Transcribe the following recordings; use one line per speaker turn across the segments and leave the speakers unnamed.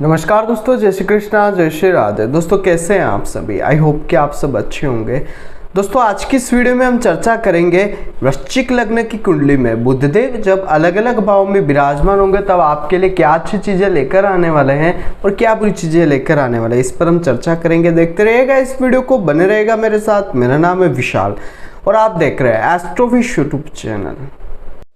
नमस्कार दोस्तों, जय श्री कृष्णा, जय श्री राधे। दोस्तों कैसे हैं आप सभी? आई होप कि आप सब अच्छे होंगे। दोस्तों आज की इस वीडियो में हम चर्चा करेंगे वृश्चिक लग्न की कुंडली में बुधदेव जब अलग अलग भाव में विराजमान होंगे तब आपके लिए क्या अच्छी चीजें लेकर आने वाले हैं और क्या बुरी चीजें लेकर आने वाले हैं, इस पर हम चर्चा करेंगे। देखते रहिएगा इस वीडियो को, बने रहेगा मेरे साथ। मेरा नाम है विशाल और आप देख रहे हैं एस्ट्रोविश यूट्यूब चैनल।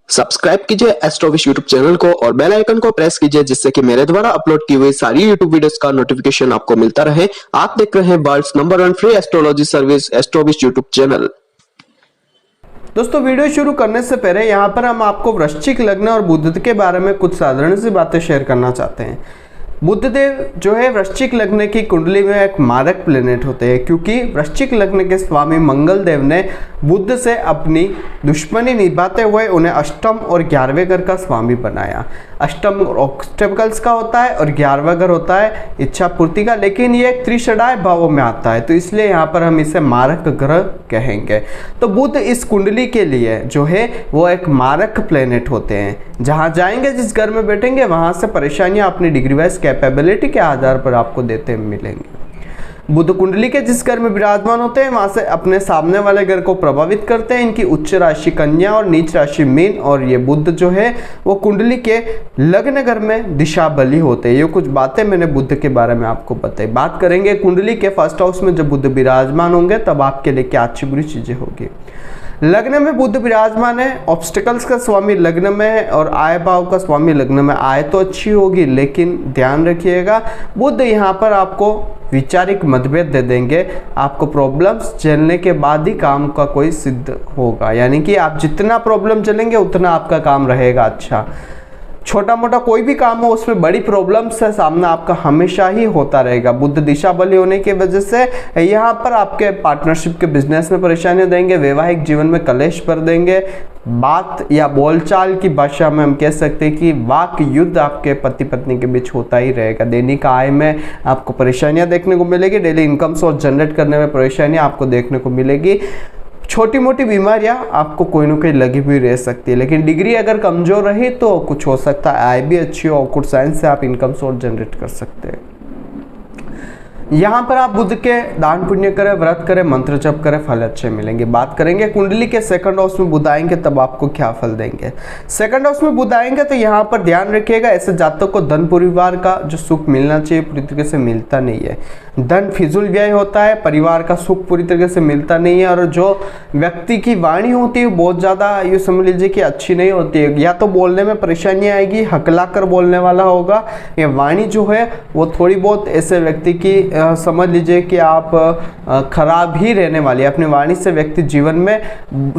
सब्सक्राइब कीजिए एस्ट्रोविश यूट्यूब चैनल को और बेल आइकन को प्रेस कीजिए जिससे कि मेरे द्वारा अपलोड की हुई सारी यूट्यूब वीडियोस का नोटिफिकेशन आपको मिलता रहे। आप देख रहे हैं world's number 1 free astrology service Astrowish YouTube channel.
दोस्तों वीडियो शुरू करने से पहले यहाँ पर हम आपको वृश्चिक लग्न और बुध के बारे में कुछ साधारण सी बातें शेयर करना चाहते हैं। बुधदेव जो है वृश्चिक लग्न की कुंडली में एक मारक प्लेनेट होते हैं, क्योंकि वृश्चिक लग्न के स्वामी मंगल देव ने बुध से अपनी दुश्मनी निभाते हुए उन्हें अष्टम और 11वें घर का स्वामी बनाया। अष्टम ऑब्स्टेकल्स का होता है और 11वां घर होता है इच्छा पूर्ति का, लेकिन ये त्रिषडाय भावों में आता है, तो इसलिए यहाँ पर हम इसे मारक ग्रह कहेंगे। तो बुध इस कुंडली के लिए जो है वो एक मारक प्लेनेट होते हैं। जहाँ जाएंगे, जिस घर में बैठेंगे, वहाँ से परेशानियाँ अपनी डिग्री वाइज कैपेबिलिटी के आधार पर आपको देते मिलेंगे। बुध कुंडली के जिस घर में विराजमान होते हैं वहां से अपने सामने वाले घर को प्रभावित करते हैं। इनकी उच्च राशि कन्या और नीच राशि मीन, और ये बुध जो है वो कुंडली के लग्न घर में दिशा बली होते हैं। ये कुछ बातें मैंने बुध के बारे में आपको बताई। बात करेंगे कुंडली के फर्स्ट हाउस में जब बुध विराजमान होंगे तब आपके लिए क्या अच्छी बुरी चीजें होगी। लग्न में बुध विराजमान है, ऑब्स्टिकल्स का स्वामी लग्न में है और आय भाव का स्वामी लग्न में। आय तो अच्छी होगी, लेकिन ध्यान रखिएगा बुध यहाँ पर आपको वैचारिक मतभेद दे देंगे। आपको प्रॉब्लम्स झेलने के बाद ही काम का कोई सिद्ध होगा, यानी कि आप जितना प्रॉब्लम झेलेंगे उतना आपका काम रहेगा अच्छा। छोटा मोटा कोई भी काम हो उसमें बड़ी प्रॉब्लम से सामना आपका हमेशा ही होता रहेगा। बुध दिशा बली होने की वजह से यहाँ पर आपके पार्टनरशिप के बिजनेस में परेशानियां देंगे, वैवाहिक जीवन में कलेश भर देंगे। बात या बोलचाल की भाषा में हम कह सकते हैं कि वाक युद्ध आपके पति पत्नी के बीच होता ही रहेगा। दैनिक आय में आपको परेशानियां देखने को मिलेगी, डेली इनकम सोर्स जनरेट करने में परेशानियां आपको देखने को मिलेगी। छोटी मोटी बीमारियां आपको कोई ना कोई लगी हुई रह सकती है, लेकिन डिग्री अगर कमजोर रही तो कुछ हो सकता है। आय भी अच्छी हो, कुछ साइंस से आप इनकम सोर्स जनरेट कर सकते हैं। यहाँ पर आप बुध के दान पुण्य करें, व्रत करें, मंत्र जप करें, फल अच्छे मिलेंगे। बात करेंगे कुंडली के सेकंड हाउस में बुध आएंगे तब आपको क्या फल देंगे। सेकंड हाउस में बुध आएंगे तो यहाँ पर ध्यान रखिएगा, ऐसे जातक को धन परिवार का जो सुख मिलना चाहिए पूरी तरीके से मिलता नहीं है। धन फिजूल व्यय होता है, परिवार का सुख पूरी तरीके से मिलता नहीं है। और जो व्यक्ति की वाणी होती है बहुत ज़्यादा ये समझ लीजिए कि अच्छी नहीं होती है। या तो बोलने में परेशानी आएगी, हकला कर बोलने वाला होगा, या वाणी जो है वो थोड़ी बहुत ऐसे व्यक्ति की समझ लीजिए कि आप खराब ही रहने वाली है। अपनी वाणी से व्यक्ति जीवन में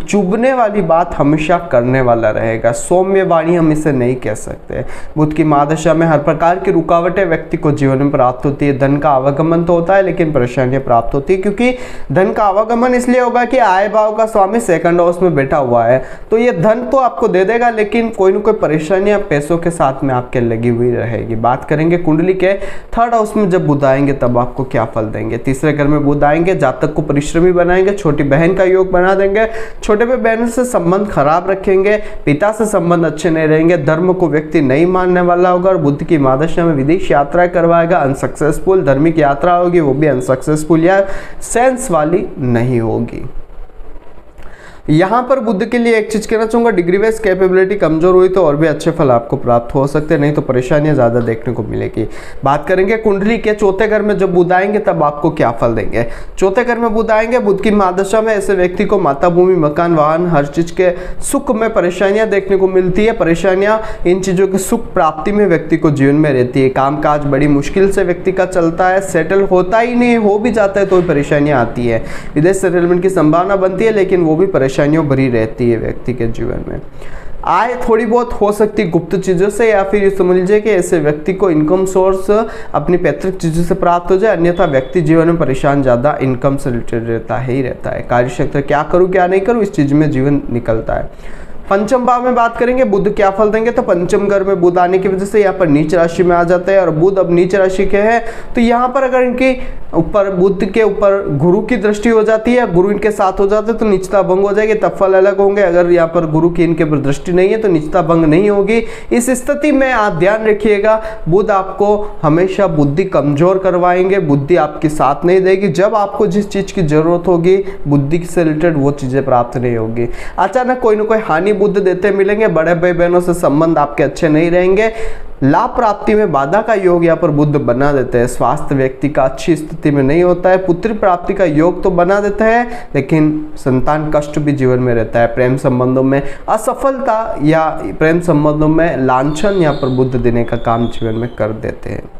चुभने वाली बात हमेशा करने वाला रहेगा। सौम्य वाणी हम इसे नहीं कह सकते। बुध की महादशा में हर प्रकार की रुकावटें व्यक्ति को जीवन में प्राप्त होती है। धन का आवागमन तो होता है, लेकिन परेशानियां प्राप्त होती है, क्योंकि धन का आवागमन इसलिए होगा कि आय भाव का स्वामी सेकंड हाउस में बैठा हुआ है। तो ये धन तो आपको दे देगा, लेकिन कोई ना कोई परेशानियां पैसों के साथ में आपके लगी हुई रहेगी। बात करेंगे कुंडली के थर्ड हाउस में जब बुध आएंगे तब आपको क्या फल देंगे। तीसरे घर में बुध आएंगे, जातक को परिश्रमी बनाएंगे, छोटी बहन का योग बना देंगे, छोटे बहन से संबंध खराब रखेंगे, पिता से संबंध अच्छे नहीं रहेंगे, धर्म को व्यक्ति नहीं मानने वाला होगा और बुध की महादशा में विदेश यात्रा करवाएगा। अनसक्सेसफुल धार्मिक यात्रा होगी, वो भी अनसक्सेसफुल या सेंस वाली नहीं होगी। यहाँ पर बुध के लिए एक चीज कहना चाहूंगा, डिग्री वाइज कैपेबिलिटी कमजोर हुई तो और भी अच्छे फल आपको प्राप्त हो सकते हैं, नहीं तो परेशानियां ज्यादा देखने को मिलेगी। बात करेंगे कुंडली के चौथे घर में जब बुध आएंगे तब आपको क्या फल देंगे। चौथे घर में बुध आएंगे, बुध की महादशा में ऐसे व्यक्ति को माता भूमि, मकान, वाहन, हर चीज के सुख में परेशानियां देखने को मिलती है। परेशानियां इन चीजों की सुख प्राप्ति में व्यक्ति को जीवन में रहती है। कामकाज बड़ी मुश्किल से व्यक्ति का चलता है, सेटल होता ही नहीं, हो भी जाता है तो परेशानियां आती है। विदेश सेटलमेंट की संभावना बनती है, लेकिन वो भी परेशानियों भरी रहती है व्यक्ति के जीवन में। आय थोड़ी बहुत हो सकती है गुप्त चीजों से, या फिर ये समझ लीजिए कि ऐसे व्यक्ति को इनकम सोर्स अपनी पैतृक चीजों से प्राप्त हो जाए, अन्यथा व्यक्ति जीवन में परेशान ज्यादा इनकम से रिलेटेड रहता है ही रहता है। कार्य क्षेत्र क्या करूं क्या नहीं करूं इस चीज में जीवन निकलता है। पंचम भाव में बात करेंगे बुध क्या फल देंगे, तो पंचम घर में बुध आने की वजह से यहाँ पर नीच राशि में आ जाते हैं और बुध अब नीच राशि के हैं, तो यहाँ पर अगर इनके ऊपर बुध के ऊपर गुरु की दृष्टि हो जाती है, गुरु इनके साथ हो जाते हैं तो निचता भंग हो जाएगी, तब फल अलग होंगे। अगर यहाँ पर गुरु की इनके ऊपर दृष्टि नहीं है तो निचता भंग नहीं होगी। इस स्थिति में आप ध्यान रखिएगा, बुध आपको हमेशा बुद्धि कमजोर करवाएंगे, बुद्धि आपके साथ नहीं देगी। जब आपको जिस चीज की जरूरत होगी बुद्धि से रिलेटेड वो चीजें प्राप्त नहीं होगी। अचानक कोई ना कोई हानि बुध देते मिलेंगे, बड़े भाई बहनों से संबंध आपके अच्छे नहीं रहेंगे, लाभ प्राप्ति में बाधा का योग यहाँ पर बुध बना देते हैं। स्वास्थ्य व्यक्ति का अच्छी स्थिति में नहीं होता है, पुत्र प्राप्ति का योग तो बना देता है लेकिन संतान कष्ट भी जीवन में रहता है। प्रेम संबंधों में असफलता या प्रेम संबंधों में लांछन यहाँ पर बुध देने का काम जीवन में कर देते हैं।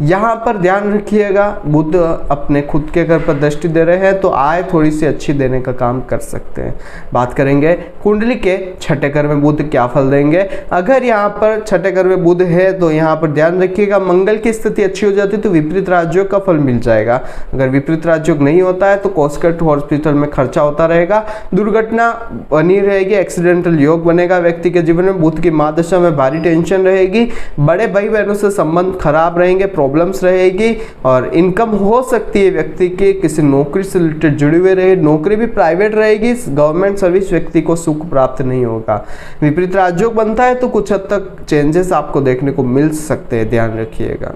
यहाँ पर ध्यान रखिएगा, बुध अपने खुद के घर पर दृष्टि दे रहे हैं तो आय थोड़ी सी अच्छी देने का काम कर सकते हैं। बात करेंगे कुंडली के छठे घर में बुध क्या फल देंगे। अगर यहाँ पर छठे घर में बुध है तो यहाँ पर ध्यान रखिएगा, मंगल की स्थिति अच्छी हो जाती है तो विपरीत राजयोग का फल मिल जाएगा। अगर विपरीत राजयोग नहीं होता है तो कॉस्कट हॉस्पिटल में खर्चा होता रहेगा, दुर्घटना बनी रहेगी, एक्सीडेंटल योग बनेगा व्यक्ति के जीवन में। बुध की महादशा में भारी टेंशन रहेगी, बड़े भाई बहनों से संबंध खराब रहेंगे, प्रॉब्लम्स रहेगी और इनकम हो सकती है व्यक्ति की किसी नौकरी से रिलेटेड जुड़ी हुई रहे, नौकरी भी प्राइवेट रहेगी, गवर्नमेंट सर्विस व्यक्ति को सुख प्राप्त नहीं होगा। विपरीत राजयोग बनता है तो कुछ हद तक चेंजेस आपको देखने को मिल सकते हैं, ध्यान रखिएगा।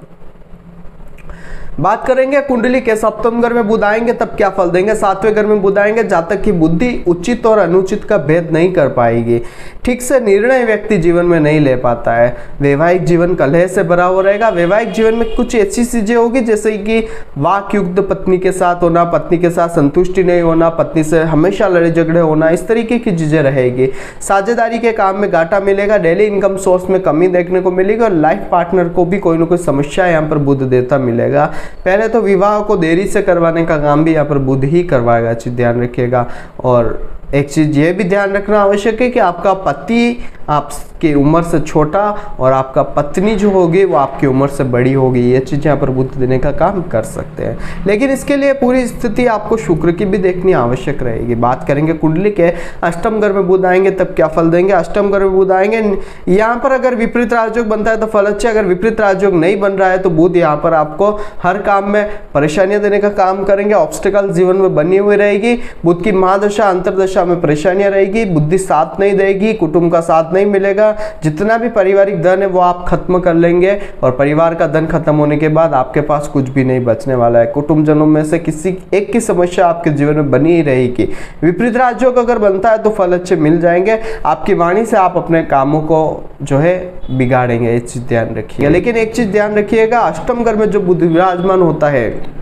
बात करेंगे कुंडली के सप्तम घर में बुध आएंगे तब क्या फल देंगे। सातवें घर में बुध आएंगे जातक की बुद्धि उचित और अनुचित का भेद नहीं कर पाएगी, ठीक से निर्णय व्यक्ति जीवन में नहीं ले पाता है, वैवाहिक जीवन कलह से भरा हो रहेगा। वैवाहिक जीवन में कुछ ऐसी चीजें होगी जैसे कि वाकयुक्त पत्नी के साथ होना, पत्नी के साथ संतुष्टि नहीं होना, पत्नी से हमेशा लड़े झगड़े होना, इस तरीके की चीजें रहेगी। साझेदारी के काम में घाटा मिलेगा, डेली इनकम सोर्स में कमी देखने को मिलेगी और लाइफ पार्टनर को भी कोई ना कोई समस्या यहाँ पर बुध देता मिलेगा। पहले तो विवाह को देरी से करवाने का काम भी यहाँ पर बुध ही करवाएगा, चीज ध्यान रखिएगा। और एक चीज ये भी ध्यान रखना आवश्यक है कि आपका पति आपकी उम्र से छोटा और आपका पत्नी जो होगी वो आपकी उम्र से बड़ी होगी, ये चीज यहाँ पर बुध देने का काम कर सकते हैं। लेकिन इसके लिए पूरी स्थिति आपको शुक्र की भी देखनी आवश्यक रहेगी। बात करेंगे कुंडली के अष्टम घर में बुध आएंगे तब क्या फल देंगे। अष्टम घर में बुध आएंगे, यहाँ पर अगर विपरीत राजयोग बनता है तो फल अच्छे, अगर विपरीत राजयोग नहीं बन रहा है तो बुध यहाँ पर आपको हर काम में परेशानियां देने का काम करेंगे, ऑब्स्टिकल जीवन में बनी हुई रहेगी। बुध की महादशा अंतरदशा में परेशानियां रहेगी, बुद्धि साथ नहीं देगी, कुटुंब का साथ नहीं मिलेगा, जितना भी पारिवारिक धन है वो आप खत्म कर लेंगे और परिवार का धन खत्म होने के बाद आपके पास कुछ भी नहीं बचने वाला है। कुटुंबजनों में से किसी एक की समस्या आपके जीवन में बनी ही रहेगी। विपरीत राजयोग अगर बनता है तो फल अच्छे मिल जाएंगे, आपकी वाणी से आप अपने कामों को जो है बिगाड़ेंगे, ये चीज ध्यान रखिएगा। लेकिन एक चीज ध्यान रखिएगा, अष्टम घर में जो बुध विराजमान होता है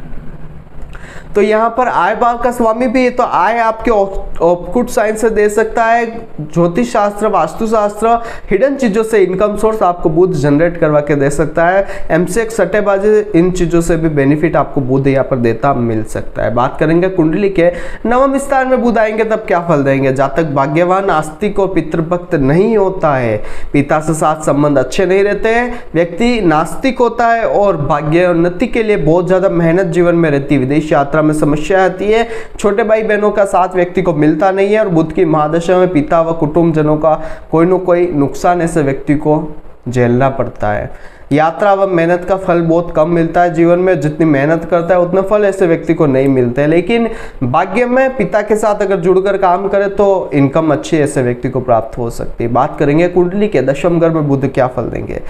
तो यहाँ पर आय भाव का स्वामी भी है, तो आय आपके ऑफकुट साइन से दे सकता है। ज्योतिष शास्त्र, वास्तु शास्त्र, हिडन चीजों से इनकम सोर्स आपको बुध जनरेट करवा के दे सकता है। एमसीएक सट्टेबाजी, इन चीजों से भी बेनिफिट आपको बुध यहाँ पर देता मिल सकता है। बात करेंगे कुंडली के नवम स्थान में बुध आएंगे तब क्या फल देंगे। जातक भाग्यवान, आस्तिक और पितृभक्त नहीं होता है, पिता से साथ संबंध अच्छे नहीं रहते हैं, व्यक्ति नास्तिक होता है और भाग्योन्नति के लिए बहुत ज्यादा मेहनत जीवन में रहती है। विदेश यात्रा में समस्या आती है, छोटे भाई बहनों का साथ व्यक्ति को मिलता नहीं है और बुध की महादशा में पिता व कुटुंबजनों का कोई न कोई नुकसान ऐसे व्यक्ति को झेलना पड़ता है। यात्रा व मेहनत का फल बहुत कम मिलता है जीवन में, जितनी मेहनत करता है उतना फल ऐसे व्यक्ति को नहीं मिलता है। लेकिन भाग्य में पिता के साथ अगर जुड़कर काम करे तो इनकम अच्छी ऐसे व्यक्ति को प्राप्त हो सकती है। बात करेंगे कुंडली के दशम घर में बुध क्या फल देंगे।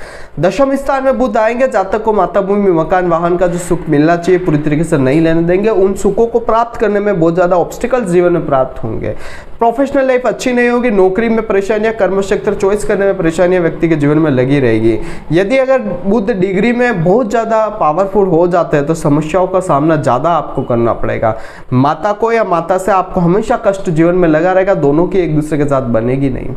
दशम स्थान में बुध आएंगे, जातक को माता भूमि, मकान, वाहन का जो सुख मिलना चाहिए पूरी तरीके से नहीं लेने देंगे। उन सुखों को प्राप्त करने में बहुत ज्यादा ऑब्स्टिकल जीवन में प्राप्त होंगे। प्रोफेशनल लाइफ अच्छी नहीं होगी, नौकरी में परेशानियां, कर्म क्षेत्र चॉइस करने में परेशानियां व्यक्ति के जीवन में लगी रहेगी। यदि अगर बुध डिग्री में बहुत ज्यादा पावरफुल हो जाते हैं तो समस्याओं का सामना ज्यादा आपको करना पड़ेगा। माता को या माता से आपको हमेशा कष्ट जीवन में लगा रहेगा, दोनों की एक दूसरे के साथ बनेगी नहीं।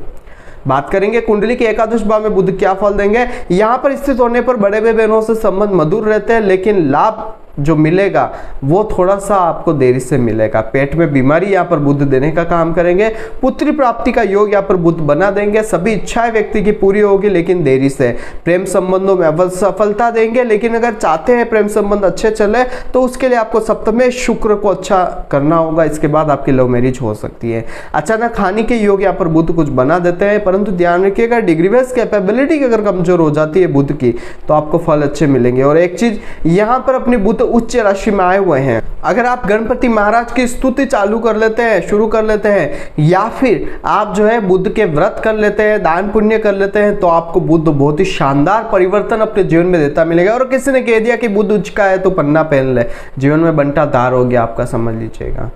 बात करेंगे कुंडली के एकादश भाव में बुध क्या फल देंगे। यहाँ पर स्थित होने पर बड़े भाई बहनों से संबंध मधुर रहते हैं, लेकिन लाभ जो मिलेगा वो थोड़ा सा आपको देरी से मिलेगा। पेट में बीमारी यहाँ पर बुध देने का काम करेंगे। पुत्री प्राप्ति का योग यहाँ पर बुध बना देंगे। सभी इच्छाएं व्यक्ति की पूरी होगी लेकिन देरी से। प्रेम संबंधों में सफलता देंगे, लेकिन अगर चाहते हैं प्रेम संबंध अच्छे चले तो उसके लिए आपको सप्तमे शुक्र को अच्छा करना होगा। इसके बाद आपकी लव मैरिज हो सकती है। अचानक हानि के योग यहाँ पर बुध कुछ बना देते हैं, परंतु ध्यान रखिएगा डिग्री बेस कैपेबिलिटी अगर कमजोर हो जाती है बुध की तो आपको फल अच्छे मिलेंगे। और एक चीज यहाँ पर अपनी बुध उच्च राशि में आए हुए हैं, अगर आप गणपति महाराज की स्तुति चालू कर लेते हैं, शुरू कर लेते हैं, या फिर आप जो है बुध के व्रत कर लेते हैं, दान पुण्य कर लेते हैं, तो आपको बुध बहुत ही शानदार परिवर्तन अपने जीवन में देता मिलेगा। और किसी ने कह दिया कि बुध उच्च का है तो पन्ना पहन ले, जीवन में बंटा दार हो गया आपका, समझ लीजिएगा।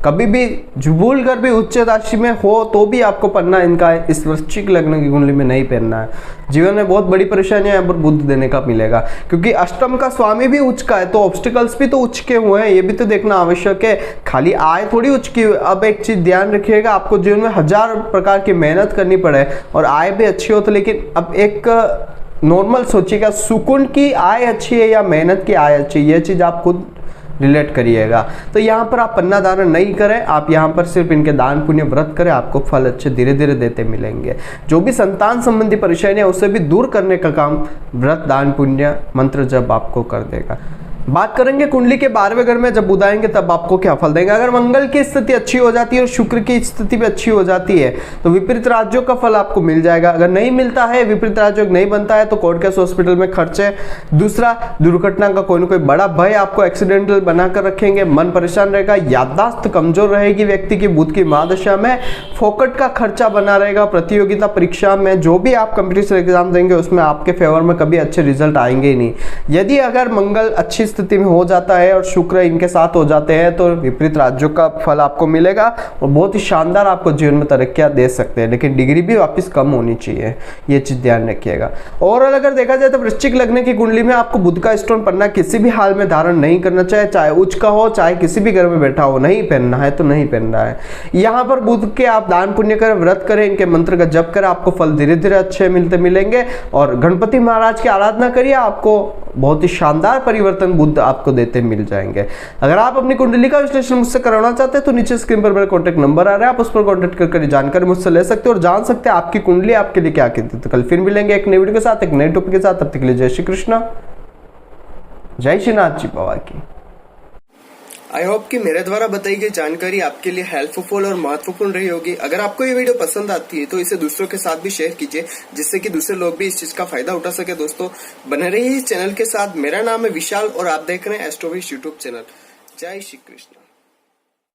कभी भी भूल कर भी उच्च राशि में हो तो भी आपको पन्ना इनका इस वृश्चिक लग्न की कुंडली में नहीं पहनना है। जीवन में बहुत बड़ी परेशानियां यहाँ पर बुध देने का मिलेगा, क्योंकि अष्टम का स्वामी भी उच्च का है तो ऑब्स्टिकल्स भी तो उच्च के हुए हैं, ये भी तो देखना आवश्यक है। खाली आय थोड़ी उच्च की। अब एक चीज ध्यान रखिएगा, आपको जीवन में 1000 प्रकार की मेहनत करनी पड़े और आय भी अच्छी हो तो, लेकिन अब एक नॉर्मल सोचिएगा, सुकून की आय अच्छी है या मेहनत की आय अच्छी है, ये चीज आप खुद रिलेट करिएगा। तो यहाँ पर आप पन्ना धारण नहीं करें, आप यहाँ पर सिर्फ इनके दान पुण्य व्रत करें, आपको फल अच्छे धीरे धीरे देते मिलेंगे। जो भी संतान संबंधी परेशानियां उसे भी दूर करने का काम व्रत दान पुण्य मंत्र जब आपको कर देगा। बात करेंगे कुंडली के 12वें घर में जब बुध आएंगे तब आपको क्या फल देंगे। अगर मंगल की स्थिति अच्छी हो जाती है और शुक्र की स्थिति भी अच्छी हो जाती है तो विपरीत राजयोग का फल आपको मिल जाएगा। अगर नहीं मिलता है, विपरीत राजयोग नहीं बनता है, तो कोर्ट केस हॉस्पिटल में खर्चे। दूसरा, दुर्घटना का कोई ना कोई बड़ा भय आपको एक्सीडेंटल बनाकर रखेंगे, मन परेशान रहेगा, याददाश्त कमजोर रहेगी व्यक्ति की बुध की महादशा में, फोकट का खर्चा बना रहेगा। प्रतियोगिता परीक्षा में जो भी आप कंपटीशन एग्जाम देंगे उसमें आपके फेवर में कभी अच्छे रिजल्ट आएंगे ही नहीं। यदि अगर मंगल अच्छी स्थिति में हो जाता है और शुक्र इनके साथ हो जाते हैं तो विपरीत राज्यों का फल आपको मिलेगा और बहुत ही शानदार आपको जीवन में तरक्कियां दे सकते हैं, लेकिन डिग्री भी वापस कम होनी चाहिए, ये चीज ध्यान रखिएगा। ओवरऑल अगर देखा जाए तो वृश्चिक लग्न की कुंडली में आपको बुध का स्टोन पन्ना किसी भी हाल में धारण नहीं करना चाहिए, चाहे उच्च का हो चाहे किसी भी घर में बैठा हो, नहीं पहनना है तो नहीं पहनना है। यहाँ पर बुध के आप दान पुण्य करें, व्रत करें, इनके मंत्र का जप करें, आपको फल धीरे धीरे अच्छे मिलेंगे। और गणपति महाराज की आराधना करिए, आपको बहुत ही शानदार परिवर्तन बुध आपको देते मिल जाएंगे। अगर आप अपनी कुंडली का विश्लेषण मुझसे करवाना चाहते हैं तो नीचे स्क्रीन पर मेरा कॉन्टैक्ट नंबर आ रहा है, आप उस पर कॉन्टैक्ट करके जानकारी मुझसे ले सकते हो और जान सकते हैं आपकी कुंडली आपके लिए क्या कहती है। तो कल फिर मिलेंगे एक नई वीडियो के साथ, एक नए टॉपिक के साथ। तब तक के लिए जय श्री कृष्ण, जय श्रीनाथ जी बाबा की।
आई होप कि मेरे द्वारा बताई गई जानकारी आपके लिए हेल्पफुल और महत्वपूर्ण रही होगी। अगर आपको ये वीडियो पसंद आती है तो इसे दूसरों के साथ भी शेयर कीजिए, जिससे कि दूसरे लोग भी इस चीज का फायदा उठा सके। दोस्तों बने रहिए इस चैनल के साथ। मेरा नाम है विशाल और आप देख रहे हैं एस्ट्रोविश यूट्यूब चैनल। जय श्री कृष्ण।